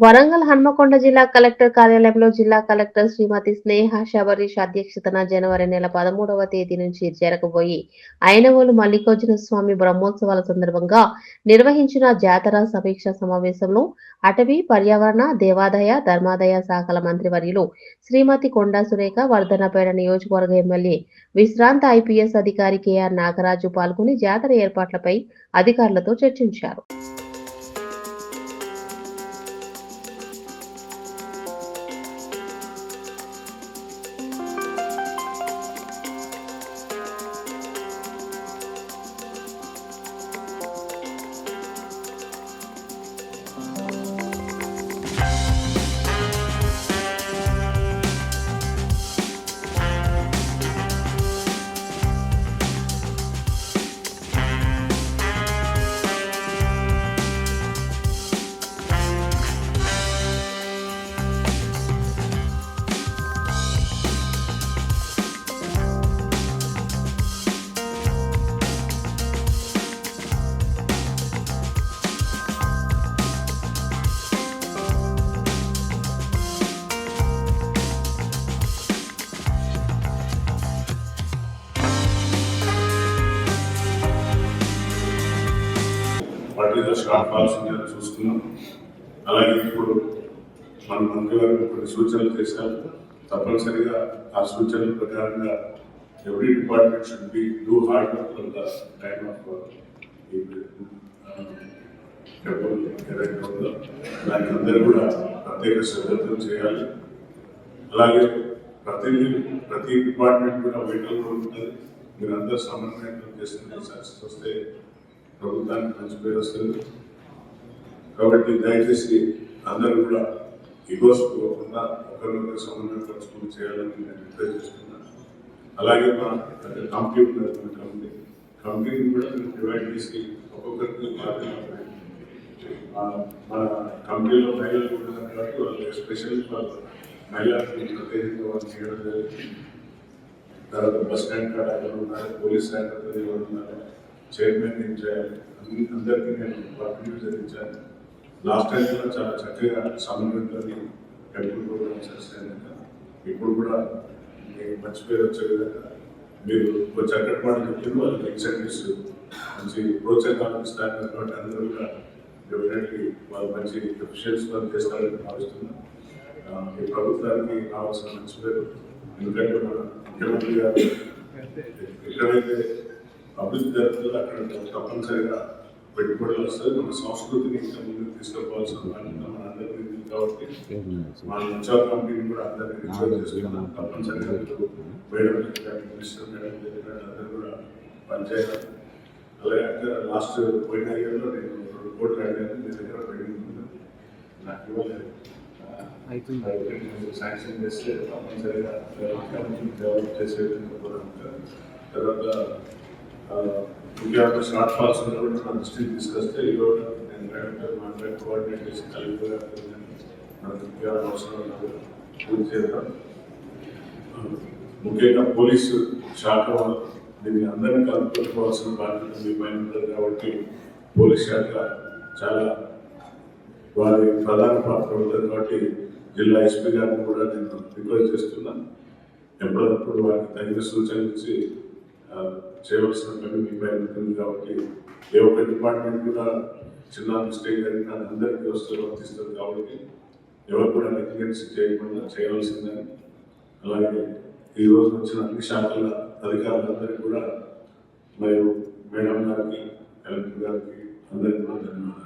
వరంగల్ హన్మకొండ జిల్లా కలెక్టర్ కార్యాలయంలో జిల్లా కలెక్టర్ శ్రీమతి స్నేహ శబరీష్ అధ్యక్షతన జనవరి నెల 13వ తేదీ నుంచి జరగబోయి ఐనవోలు మల్లికార్జున స్వామి బ్రహ్మోత్సవాల సందర్భంగా నిర్వహించిన జాతర సమీక్ష సమావేశంలో అటవీ పర్యావరణ దేవాదాయ ధర్మాదాయ శాఖల మంత్రివర్యులు శ్రీమతి కొండా సురేఖ వర్ధనపేట నియోజకవర్గ ఎమ్మెల్యే విశ్రాంత ఐపీఎస్ అధికారి కెఆర్ నాగరాజు పాల్గొని జాతర ఏర్పాట్లపై అధికారులతో చర్చించారు. వాటిలో షార్ట్ ఫాల్స్ చూస్తున్నాం. అలాగే ఇప్పుడు మన మంత్రి గారు కొన్ని సూచనలు చేశారు. తప్పనిసరిగా ఆ సూచనల ప్రకారంగా every department should be do hard work for the time of ఏదైతే ఉందో దానికి అందరూ కూడా ప్రత్యేక శ్రద్ధతో చేయాలి. అలాగే ప్రతి డిపార్ట్మెంట్ కూడా వెయిటల్ రోల్ ఉంటుంది. మీరు అందరూ సమన్వయంతో చేస్తున్న సక్సెస్ వస్తే ప్రభుత్వానికి మంచి పేరు వస్తుంది. కాబట్టి దయచేసి అందరూ కూడా ఈగోస్ పోకుండా ఒకరినొకరు సమన్వయపరచుకుని చేయాలని నేను రిక్వెస్ట్ చేస్తున్నాను. అలాగే మా కమిటీ ఉంటుంది, కమిటీని కూడా మేము డివైడ్ చేసి ఒక్కొక్కరికి మన కమిటీలో మహిళలు కూడా కాబట్టి వాళ్ళు ఎస్పెషల్లీ మహిళలకు ప్రత్యేకంగా వాళ్ళు చేయడం జరిగింది. తర్వాత బస్ స్టాండ్ కాడ ఎవరు ఉన్నారు, పోలీస్ స్టాండ్ ఎవరు ఉన్నారు, చైర్మన్ ఏం చేయాలి, అందరికీ నేను వర్క్ జరిగించాను. లాస్ట్ టైం కూడా చాలా చక్కగా సమన్వయంతో టెంపుల్ ప్రోగ్రామ్స్ చేస్తాను. ఇప్పుడు కూడా మీకు మంచి పేరు వచ్చే విధంగా మీరు కొంచెం చక్కటి మాట చెప్తున్నారు. వాళ్ళకి ఇన్సెంటివ్స్ మంచి ప్రోత్సాహం ఇస్తారు కాబట్టి అందరూ కూడా డెఫినెట్లీ వాళ్ళు మంచి ఎఫిషియన్స్ వర్క్ చేస్తారని భావిస్తున్నాను. ఈ ప్రభుత్వానికి కావాల్సిన మంచి పేరు, ఎందుకంటే మన ముఖ్యమంత్రి గారు ఎక్కడైతే అభివృద్ధి జరుగుతుందో అక్కడ తప్పనిసరిగా పెట్టుబడులు వస్తుంది. మన సంస్కృతిని ఇంకా ముందుకు తీసుకుపోవాల్సిన బాధ్యత మన అందరికీ ఉంది. కాబట్టి మన ఉత్సవ కమిటీని కూడా అందరినీ రిక్వెస్ట్ చేస్తున్నాం. తప్పనిసరిగా మేడం మినిస్టర్ మేడం అందరూ కూడా పనిచేయాలి. అలాగే లాస్ట్ పోయిన ఇయర్లో నేను 2 కోట్లు అడిగాను, మీ దగ్గర పెండింగ్ ఉంది, నాకు ఇవ్వలేదు. శాంక్షన్ చేస్తే తప్పనిసరిగా డెవలప్ చేసే విధంగా. తర్వాత ముఖ్యంగా షార్ట్ ఫాల్స్ కూడా నా దృష్టికి తీసుకొస్తే ఈరోజు నేను మాట్లాడి కోఆర్డినేట్ చేసి కలిగిగా మన ముఖ్య అవసరాలు పూర్తి చేద్దాం. ముఖ్యంగా పోలీసు శాఖ దీన్ని అందరినీ కలుపుకోవాల్సిన బాధ్యత మీ పైన ఉంటుంది. కాబట్టి పోలీస్ శాఖ చాలా వారి ప్రధాన పాత్ర ఉంటుంది. కాబట్టి జిల్లా ఎస్పీ గారిని కూడా నేను రిక్వెస్ట్ చేస్తున్నాను, ఎప్పటికప్పుడు వారికి తగిన సూచనలు ఇచ్చి చేయవలసిన పని మీ పైన ఉంటుంది. కాబట్టి ఏ ఒక్క డిపార్ట్మెంట్ కూడా చిన్న మిస్టేక్ జరిగినా అందరికీ వస్తువులు వర్తిస్తుంది. కాబట్టి ఎవరు కూడా నెగ్లిజెన్స్ చేయకుండా చేయవలసిందని, అలాగే ఈరోజు వచ్చిన అన్ని శాఖల అధికారులందరికీ కూడా మరియు మేడం గారికి, కలెక్టర్ గారికి అందరికీ కూడా ధన్యవాదాలు.